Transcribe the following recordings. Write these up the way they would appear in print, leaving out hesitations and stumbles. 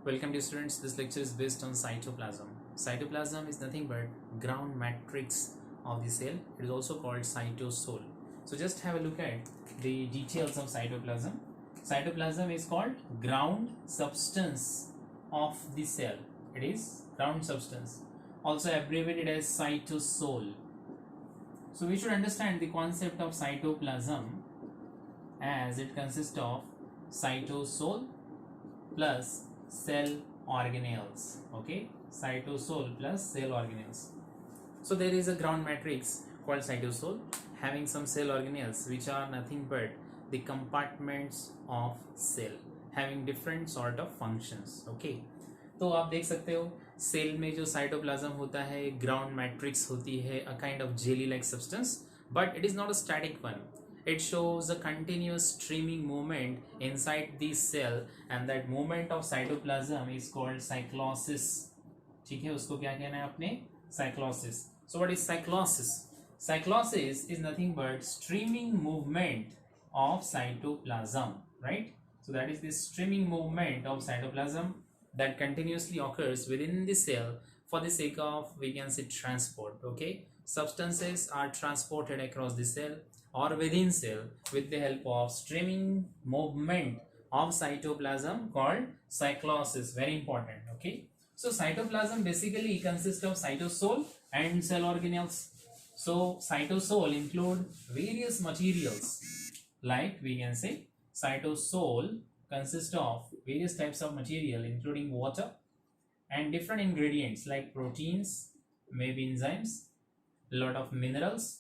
Welcome dear students, this lecture is based on cytoplasm. Cytoplasm is nothing but ground matrix of the cell. It is also called cytosol. So just have a look at the details of cytoplasm. Cytoplasm is called ground substance of the cell. It is ground substance, also abbreviated as cytosol. So we should understand the concept of cytoplasm as it consists of cytosol plus cell organelles. Okay, cytosol plus cell organelles. So there is a ground matrix called cytosol having some cell organelles which are nothing but the compartments of cell having different sort of functions. Okay, तो आप देख सकते हो cell में जो cytoplasm होता है ground matrix होती है, अ kind of jelly like substance, but it is not a static one. It shows a continuous streaming movement inside the cell and that movement of cytoplasm is called cyclosis. ठीक है, उसको क्या कहना है आपने? Cyclosis. So what is cyclosis? Cyclosis is nothing but streaming movement of cytoplasm, right? So that is the streaming movement of cytoplasm that continuously occurs within the cell for the sake of, we can say, transport. Okay, substances are transported across the cell or within cell with the help of streaming movement of cytoplasm called cyclosis. Very important. Okay, so cytoplasm basically consists of cytosol and cell organelles. So cytosol include various materials, like we can say cytosol consists of various types of material including water and different ingredients like proteins, maybe enzymes, a lot of minerals,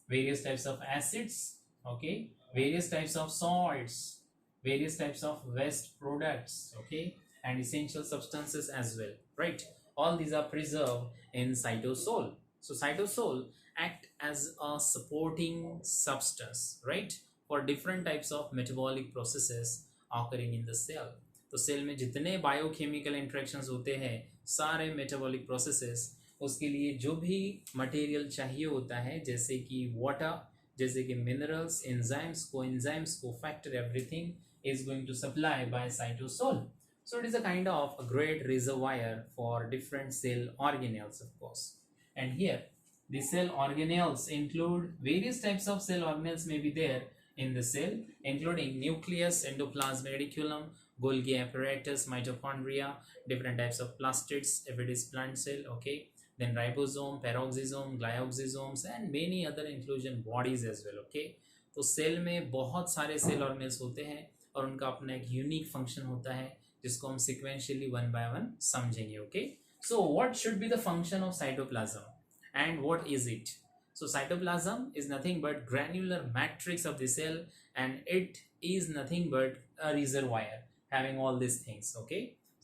various types of acids, okay, various types of salts, various types of waste products, okay, and essential substances as well, right? All these are preserved in cytosol. So cytosol act as a supporting substance, right, for different types of metabolic processes occurring in the cell. तो cell में जितने biochemical interactions होते हैं, सारे metabolic processes, उसके लिए जो भी मटेरियल चाहिए होता है, जैसे कि वाटर, जैसे कि minerals, enzymes, coenzymes, cofactor, everything is going to supply by cytosol. So it is a kind of a great reservoir for different cell organelles, of course. And here the cell organelles include various types of cell organelles may be there in the cell, including nucleus, endoplasmic reticulum, Golgi apparatus, mitochondria, different types of plastids if it is plant cell, okay, then ribosome, peroxisome, glyoxysomes and many other inclusion bodies as well. Okay, तो cell में बहुत सारे cell organelles होते हैं और उनका अपना एक यूनिक फंक्शन होता है जिसको हम सिक्वेंशियली वन बाय वन समझेंगे. Okay, so what should be the function of cytoplasm and what is it? So cytoplasm is nothing but granular matrix of the cell and it is nothing but a reservoir having all these things. Okay,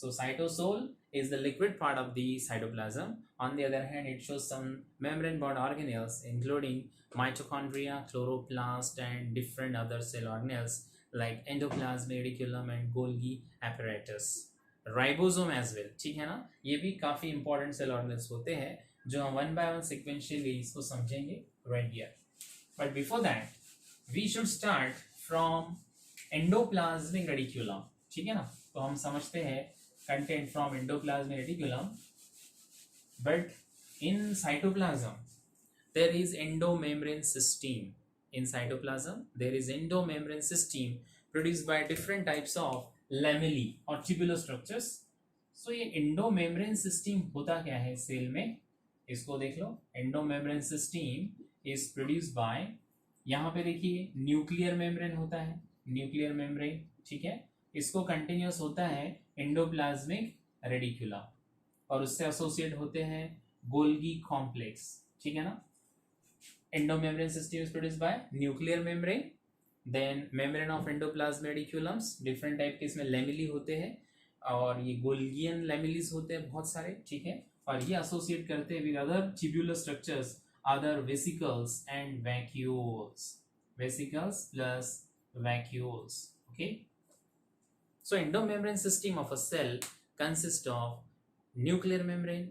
so cytosol is the liquid part of the cytoplasm. On the other hand, it shows some membrane bound organelles including mitochondria, chloroplast and different other cell organelles like endoplasmic reticulum and Golgi apparatus. Ribosome as well, ठीक है ना, ये भी काफी important cell organelles होते हैं जो हम वन बाय वन सिक्वेंशियली इसको समझेंगे right here. But before that we should start from endoplasmic reticulum. ठीक है ना, तो हम समझते हैं content from endoplasmic reticulum. But in cytoplasm there is endomembrane system. In cytoplasm there is endomembrane system produced by different types of lamellae or tubular structures. So ये endomembrane system होता क्या है सेल में, इसको देख लो. endomembrane system is produced by, यहाँ पे देखिए न्यूक्लियर मेम्ब्रेन होता है, न्यूक्लियर मेम्ब्रेन, ठीक है, इसको कंटिन्यूस होता है एंडोप्लाज्मिक रेटिकुलम और उससे एसोसिएट होते हैं गोल्गी कॉम्प्लेक्स. ठीक है ना, endomembrane system is produced by nuclear membrane, then membrane of endoplasmic reticulums, different type के इसमें lamellae होते हैं और ये गोल्गियन lamellis होते हैं बहुत सारे. ठीक है, और ये एसोसिएट करते हैं with other tubular structures, other vesicles and vacuoles, vesicles plus vacuoles. Okay, so endomembrane system of a cell consists of nuclear membrane,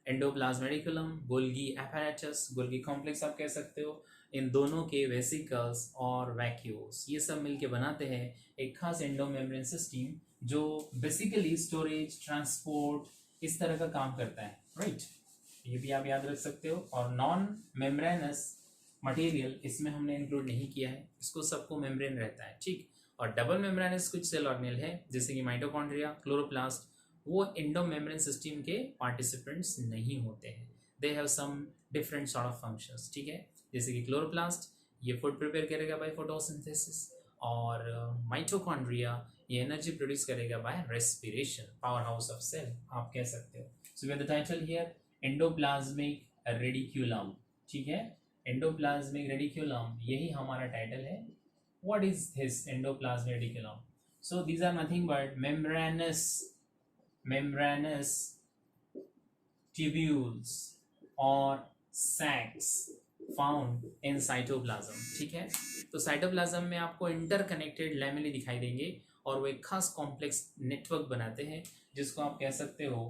endoplasmic reticulum, Golgi apparatus, Golgi complex आप कह सकते हो, इन दोनों के वेसिकल्स और वैक्यूल्स, ये सब मिलके बनाते हैं एक खास एंडोमेम्ब्रेन सिस्टम जो बेसिकली स्टोरेज, ट्रांसपोर्ट इस तरह का काम करता है, राइट। ये भी आप याद रख सकते हो। और नॉन मेम्ब्रेनस मटेरियल इसमें हमने इंक्लूड नहीं किया है, इसको सबको मेम्ब्रेन रहता है, ठीक। और डबल मेम्ब्रेनस कुछ सेल ऑर्गेनेल है जैसे कि माइटोकॉन्ड्रिया, क्लोरोप्लास्ट, वो एंडोमेम्ब्रेन सिस्टम के पार्टिसिपेंट्स नहीं होते हैं, they have some different sort of functions, ठीक है। जैसे कि क्लोरोप्लास्ट ये फूड प्रिपेयर करेगा बाय फोटोसिंथेसिस, और माइटोकॉन्ड्रिया ये एनर्जी प्रोड्यूस करेगा by respiration, power house of cell आप कह सकते हो। So we have the title here endoplasmic reticulum, ठीक है। एंडोप्लाज्मिक रेडिक्यूलम यही हमारा टाइटल है। What is this endoplasmic reticulum? So these are nothing but membranous tubules or sacs found in cytoplasm, ठीक है। तो साइटोप्लाज्म में आपको इंटरकनेक्टेड लैमेली दिखाई देंगे और वो एक खास कॉम्प्लेक्स नेटवर्क बनाते हैं जिसको आप कह सकते हो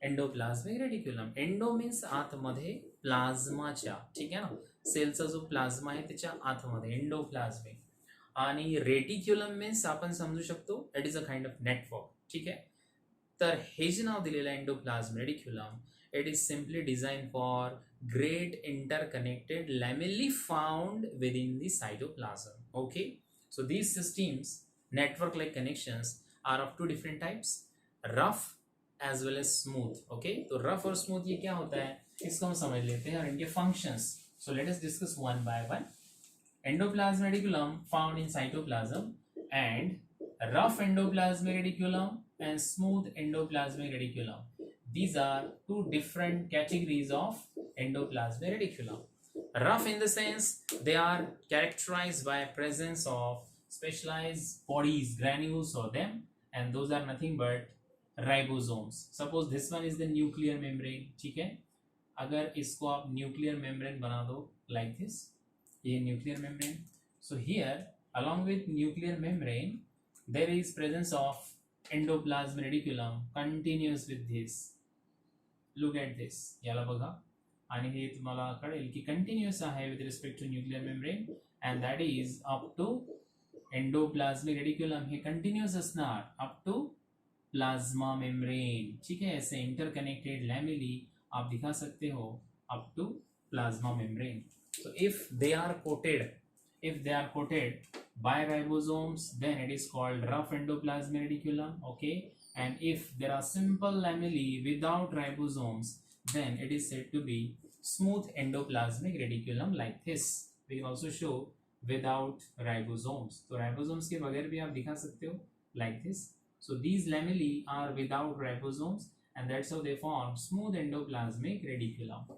एंडोप्लाज्मिक रेडिक्युलम। एंडो मीन्स आतमध्ये, प्लाझ्माच्या, ठीक आहे ना, सेलचा जो प्लाझ्मा आहे त्याच्या आतमध्ये एंडोप्लाज्मिक, आणि रेटिक्युलम मीन्स आपण समजू शकतो it is a kind of network, ठीक आहे। तर हे जे नाव दिलेलं आहे endoplasm रेडिक्युलम, it is simply designed for great interconnected lamellae found within the cytoplasm. Okay, so these systems, network like connections, are of two different types, rough as well as smooth. Okay, तो rough और smooth ये क्या होता है इसको हम समझ लेते हैं और इनके functions. So let us discuss one by one. Endoplasmic reticulum found in cytoplasm, and rough endoplasmic reticulum and smooth endoplasmic reticulum. These are two different categories of endoplasmic reticulum. Rough in the sense they are characterized by presence of specialized bodies, granules or them, and those are nothing but ribosomes. Suppose this one is the nuclear membrane, ठीक है। अगर इसको आप nuclear membrane बना दो like this, ये nuclear membrane. So here along with nuclear membrane there is presence of endoplasmic reticulum continuous with this. Look at this, याला बघा, आणि हे तुम्हाला कळेल की कंटिन्युअस आहे with respect to nuclear membrane, and that is up to endoplasmic reticulum, हे continuous असणार अप टू प्लाज्मा मेम्ब्रेन, ठीक है। ऐसे इंटरकनेक्टेड लैमेली आप दिखा सकते हो up to plasma membrane. So if they are coated by ribosomes, then it is called rough endoplasmic reticulum, okay. And if there are simple lamellae without ribosomes, then it is said to be smooth endoplasmic reticulum like this. We can also show without ribosomes, तो ribosomes के बगैर भी आप दिखा सकते हो like this. So these lamellae are without ribosomes and that's how they form smooth endoplasmic reticulum.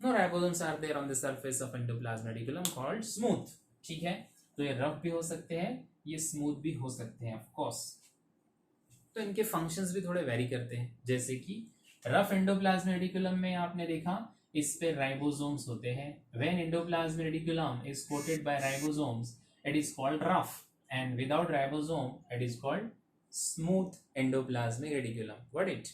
No ribosomes are there on the surface of endoplasmic reticulum called smooth, ठीक है। तो ये रफ भी हो सकते हैं, ये स्मूथ भी हो सकते हैं ऑफ कोर्स। तो इनके फंक्शंस भी थोड़े वेरी करते हैं, जैसे कि रफ एंडोप्लाज्मिक रेटिकुलम में आपने देखा इस पे राइबोसोम्स होते हैं। When endoplasmic reticulum is coated by ribosomes it is called rough, and without ribosome it is called smooth endoplasmic reticulum. What it,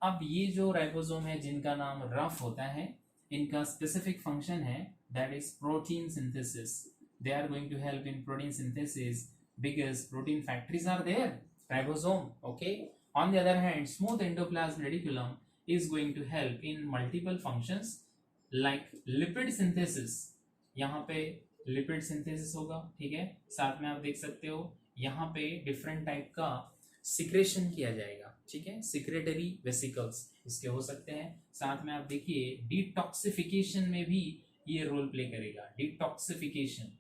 अब ये जो राइबोसोम है जिनका नाम रफ होता है, इनका स्पेसिफिक फंक्शन है that is protein synthesis. They are going to help in protein synthesis because protein factories are there, ribosome, okay. On the other hand, smooth endoplasmic reticulum is going to help in multiple functions like lipid synthesis. यहाँ पे lipid synthesis होगा, ठीक है। साथ में आप देख सकते हो यहाँ पे different type का secretion किया जाएगा, ठीक है। secretory vesicles इसके हो सकते हैं। साथ में आप देखिए detoxification में भी ये रोल प्ले करेगा, detoxification,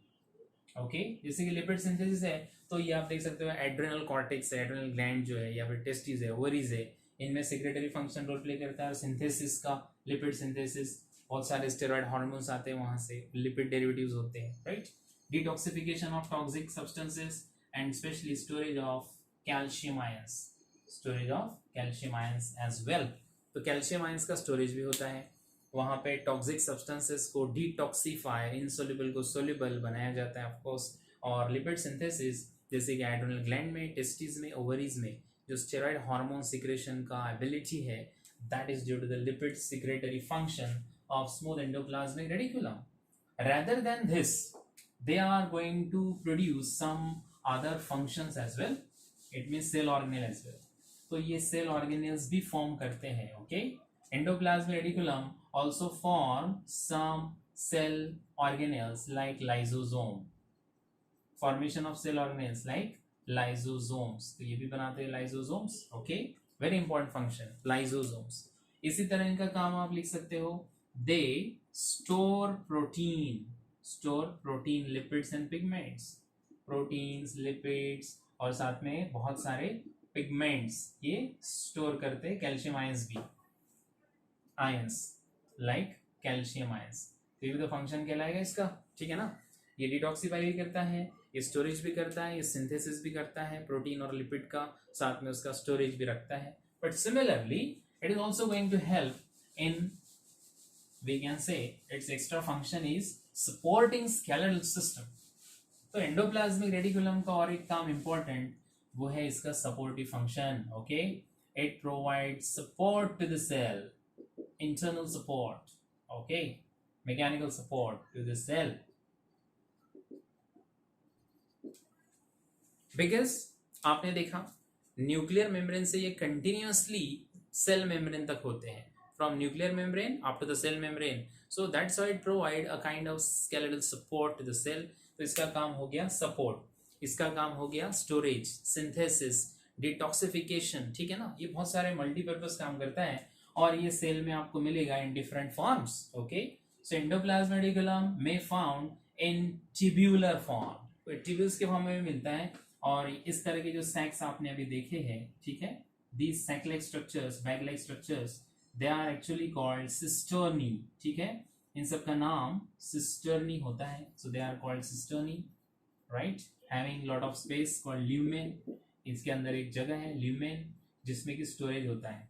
ओके। जैसे कि लिपिड सिंथेसिस है तो ये आप देख सकते हो एड्रेनल कॉर्टेक्स है, एड्रेनल ग्लैंड जो है या फिर टेस्टिस है, ओवरीज है, इनमें सेक्रेटरी फंक्शन रोल प्ले करता है। और सिंथेसिस का, लिपिड सिंथेसिस, बहुत सारे स्टेरॉइड हार्मोन्स आते हैं वहां से, लिपिड डेरिवेटिव्स होते हैं, right. Detoxification of toxic substances and specially storage of calcium ions, storage of calcium ions as well. तो कैल्शियम आयंस का स्टोरेज भी होता है वहाँ पे। टॉक्सिक सब्सटेंसेस को डिटॉक्सिफाई, इनसोल्युबल को सोल्युबल बनाया जाता है ऑफ कोर्स। और लिपिड सिंथेसिस जैसे कि एड्रेनल ग्लैंड में, टेस्टिस में, ओवरीज में जो स्टेरॉइड हार्मोन सिक्रेशन का एबिलिटी है, that is due to the lipid secretory function of smooth endoplasmic reticulum. rather than this they are going to produce some other functions as well. It means cell organelle as well. तो ये cell organelles भी form करते हैं. Okay, endoplasmic reticulum also form some cell organelles like lysosome. Formation of cell organelles like lysosomes. तो ये भी बनाते हैं lysosomes. Okay, very important function lysosomes. इसी तरह इनका काम आप लिख सकते हो. They store protein, lipids and pigments. Proteins, lipids और साथ में बहुत सारे पिगमेंट्स ये स्टोर करते हैं. कैल्शियम आयंस भी, आयंस लाइक कैल्शियम आयंस. तो ये भी तो फंक्शन कहलाएगा इसका. ठीक है ना. ये डिटॉक्सिफाई भी करता है, ये स्टोरेज भी करता है, ये सिंथेसिस भी करता है प्रोटीन और लिपिड का, साथ में उसका स्टोरेज भी रखता है. But similarly it is also going to help in, we can say its extra function is supporting skeletal system. तो एंडोप्लाज्मिक रेटिकुलम का और एक काम इंपॉर्टेंट वो है इसका supportive function. Okay, it provide support to the cell, internal support. Okay, mechanical support to the cell. Because आपने देखा न्यूक्लियर मेम्ब्रेन से ये कंटिन्यूअसली सेल मेम्ब्रेन तक होते हैं, from nuclear membrane up to the cell membrane. So that's why it provide a kind of skeletal support to the cell. तो इसका काम हो गया सपोर्ट, इसका काम हो गया स्टोरेज, सिंथेसिस, डिटॉक्सिफिकेशन. ठीक है ना. ये बहुत सारे मल्टीपर्पज काम करता है और ये सेल में आपको मिलेगा in different forms. Okay, so endoplasmic reticulum में फाउंड इन ट्यूब्यूलर फॉर्म. तो ट्यूब्यूल्स के फॉर्म में भी मिलता है. और इस तरह के जो सैक्स आपने अभी देखे हैं, ठीक है, these sac like structures, bag like structures, they are actually called cisternae. ठीक है, इन सब का नाम सिस्टर्नी होता है. So they are called cisternae, right, having lot of space called lumen. इसके अंदर एक जगह है ल्यूमेन जिसमें कि स्टोरेज होता है.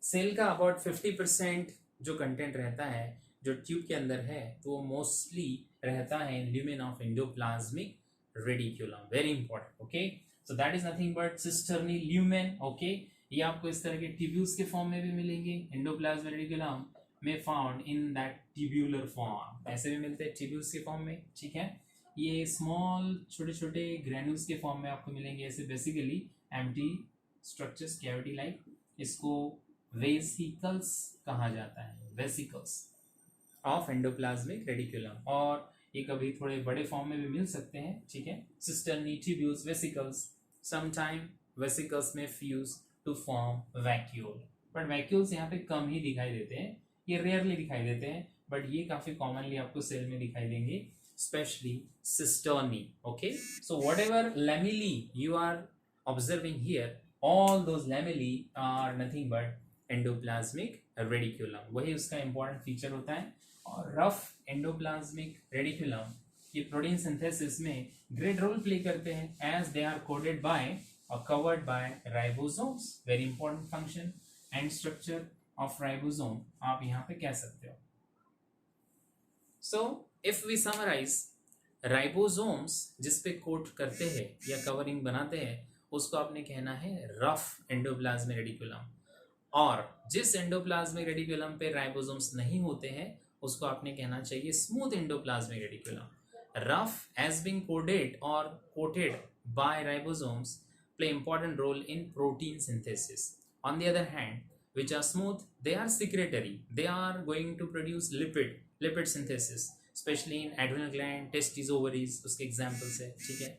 सेल का अबाउट 50% जो कंटेंट रहता है जो ट्यूब के अंदर है वो मोस्टली रहता है lumen of endoplasmic reticulum. Very important. Okay, so that is nothing but cisternae lumen. Okay, ये आपको इस तरह के ट्यूब्यूल्स के फॉर्म में भी मिलेंगे. एंडोप्लाज्मिक रेटिकुलम में found in that tubular form. ऐसे भी मिलते हैं ट्यूब्यूल्स के फॉर्म में. ठीक है, ये स्मॉल छोटे छोटे ग्रैन्यूल्स के फॉर्म में आपको मिलेंगे. ऐसे basically empty structures, cavity like. इसको वेसिकल्स कहा जाता है, वेसिकल्स ऑफ एंडोप्लाज्मिक रेटिकुलम. और ये कभी थोड़े बड़े फॉर्म में भी मिल सकते हैं. ठीक है, cisternae, tubules, vesicles. Sometime vesicles में fuse to form vacuole. But vacuoles यहाँ पे कम ही दिखाई देते हैं, ये रेयरली दिखाई देते हैं. बट ये काफी कॉमनली आपको सेल में दिखाई देंगे, especially cisternae. Okay, so whatever lamellae you are observing here, all those lamellae are nothing but endoplasmic reticulum. वही उसका important feature होता है. और rough endoplasmic reticulum ये प्रोटीन सिंथेसिस में ग्रेट रोल प्ले करते हैं as they are coded by or covered by ribosomes. Very important function and structure of ribosome आप यहाँ पे कह सकते हो. So if we summarize, ribosomes जिस पे कोट करते हैं या कवरिंग बनाते हैं उसको आपने कहना है रफ एंडोप्लाज्मिक रेटिकुलम. और जिस एंडोप्लाज्मिक रेटिकुलम पे राइबोसोम्स नहीं होते हैं उसको आपने कहना चाहिए smooth endoplasmic reticulum. Rough as being coded or coated by ribosomes play important role in protein synthesis. On the other hand which are smooth, they are secretory, they are going to produce lipid synthesis, especially in adrenal gland, testes, ovaries, उसके examples है. ठीक है,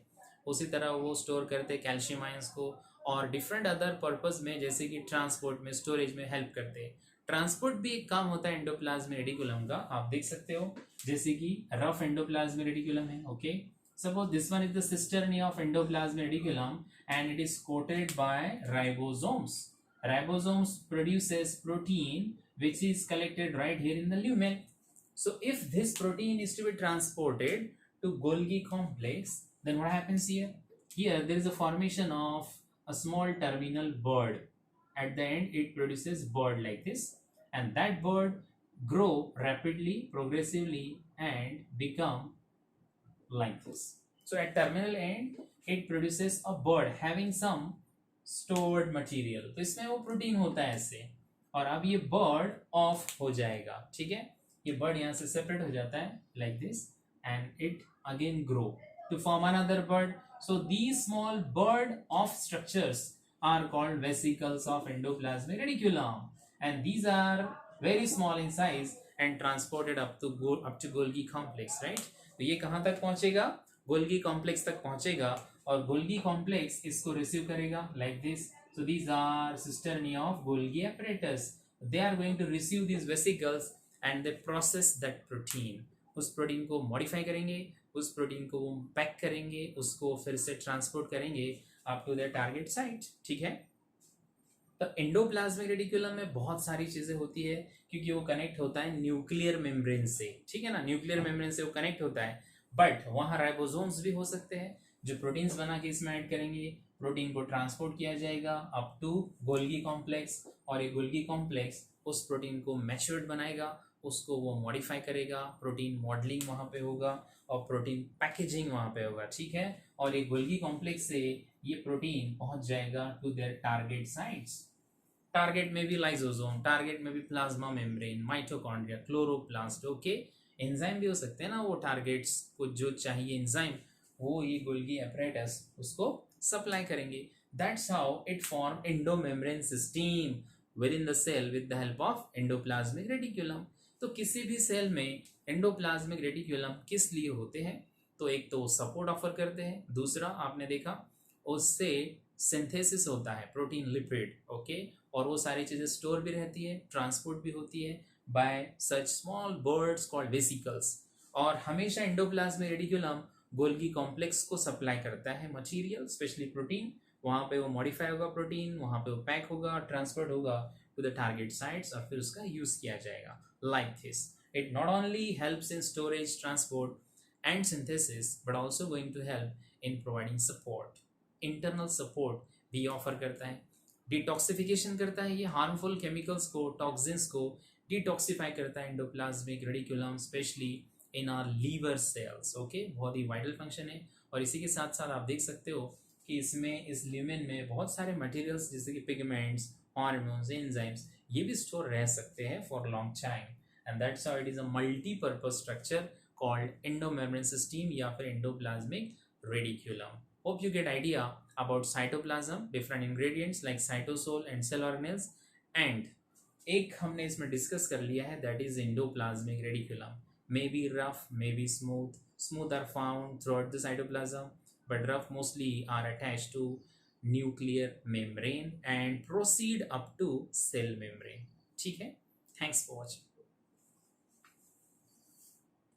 उसी तरह वो store करते हैं calcium ions को और डिफरेंट अदर पर्पस में जैसे कि ट्रांसपोर्ट में, स्टोरेज में हेल्प करते हैं. ट्रांसपोर्ट भी एक काम होता है एंडोप्लाज्मिक रेटिकुलम का, आप देख सकते हो. जैसे कि रफ एंडोप्लाज्मिक रेटिकुलम है. Okay, suppose this one is the cisternae of endoplasmic reticulum and it is coated by ribosomes. Ribosomes produces protein which is collected right here in the lumen. So if this protein is to be transported to Golgi complex, then what happens here? Here there is a formation of a small terminal bud. At the end it produces bud like this, and that bud grow rapidly, progressively and become like this. So at terminal end it produces a bud having some stored material. तो इसमें वो protein होता है ऐसे. और अब ये bird of हो जाएगा. ठीक है, ये बर्ड यहाँ से सेपरेट हो जाता है like this and it again grow to form another bud. So these small bud of structures are called vesicles of endoplasmic reticulum, and these are very small in size and transported up to Golgi complex, right? तो ये कहाँ तक पहुंचेगा? Golgi complex तक पहुंचेगा, और Golgi complex इसको receive करेगा like this. So these are cisternae of Golgi apparatus. They are going to receive these vesicles and they process that protein. उस प्रोटीन को मॉडिफाई करेंगे, उस प्रोटीन को पैक करेंगे, उसको फिर से ट्रांसपोर्ट करेंगे up to the target site. ठीक है. तो एंडोप्लाज्मिक रेटिकुलम में बहुत सारी चीजें होती है, क्योंकि वो कनेक्ट होता है न्यूक्लियर मेम्ब्रेन से. ठीक है ना, न्यूक्लियर मेम्ब्रेन से वो कनेक्ट होता है. बट वहाँ राइबोसोम्स भी हो सकते हैं जो प्रोटीन्स बना के इसमें ऐड करेंगे. प्रोटीन को ट्रांसपोर्ट किया जाएगा अप टू गोल्गी कॉम्प्लेक्स, और ये गोल्गी कॉम्प्लेक्स उस प्रोटीन को मैच्योर्ड बनाएगा, उसको वो मॉडिफाई करेगा, प्रोटीन मॉडलिंग वहाँ पे होगा और प्रोटीन पैकेजिंग वहाँ पे होगा. ठीक है. और ये गोल्गी कॉम्प्लेक्स से ये प्रोटीन पहुंच जाएगा to their target sites. Target में भी लाइसोसोम, टारगेट में भी plasma membrane, mitochondria, chloroplast. Okay. Enzyme भी हो सकते हैं ना, वो टारगेट्स को जो चाहिए एंजाइम वो ये गोल्गी apparatus उसको सप्लाई करेंगे. That's how it form endomembrane system within the cell with the help of endoplasmic reticulum. तो किसी भी सेल में एंडोप्लाज्मिक रेटिकुलम किस लिए होते हैं? तो एक तो सपोर्ट ऑफर करते हैं, दूसरा आपने देखा उससे सिंथेसिस होता है प्रोटीन लिपिड. ओके. और वो सारी चीज़ें स्टोर भी रहती है, ट्रांसपोर्ट भी होती है bye such small birds called vesicles. और हमेशा एंडोप्लाज्मिक रेटिकुलम गोल्गी कॉम्प्लेक्स को सप्लाई करता है मटेरियल, स्पेशली प्रोटीन. वहाँ पे वो मॉडिफाई होगा प्रोटीन, वहाँ पे वो पैक होगा, ट्रांसफर्ड होगा टू द टारगेट साइट्स, और फिर उसका यूज किया जाएगा like this. It not only helps in storage, transport and synthesis, but also going to help in providing support. Internal support भी ऑफर करता है, डिटॉक्सिफिकेशन करता है, ये हार्मफुल केमिकल्स को, टॉक्सिन्स को डिटॉक्सिफाई करता है endoplasmic reticulum, especially in our liver cells. Okay. बहुत ही वाइटल फंक्शन है. और इसी के साथ साथ आप देख सकते हो कि इसमें, इस ल्यूमेन में बहुत सारे मटेरियल्स जैसे कि पिगमेंट्स, हार्मोन्स, एंजाइम्स, ये भी स्टोर रह सकते हैं for long time. And that's how it is a multipurpose structure called endomembrane system या फिर endoplasmic reticulum. Hope you get idea about cytoplasm, different ingredients like cytosol and cell organelles. And एक हमने इसमें discuss कर लिया है, that is endoplasmic reticulum. May be rough, may be smooth. Smooth are found throughout the cytoplasm, but rough mostly are attached to nuclear membrane and proceed up to cell membrane. ठीक है. Thanks for watching.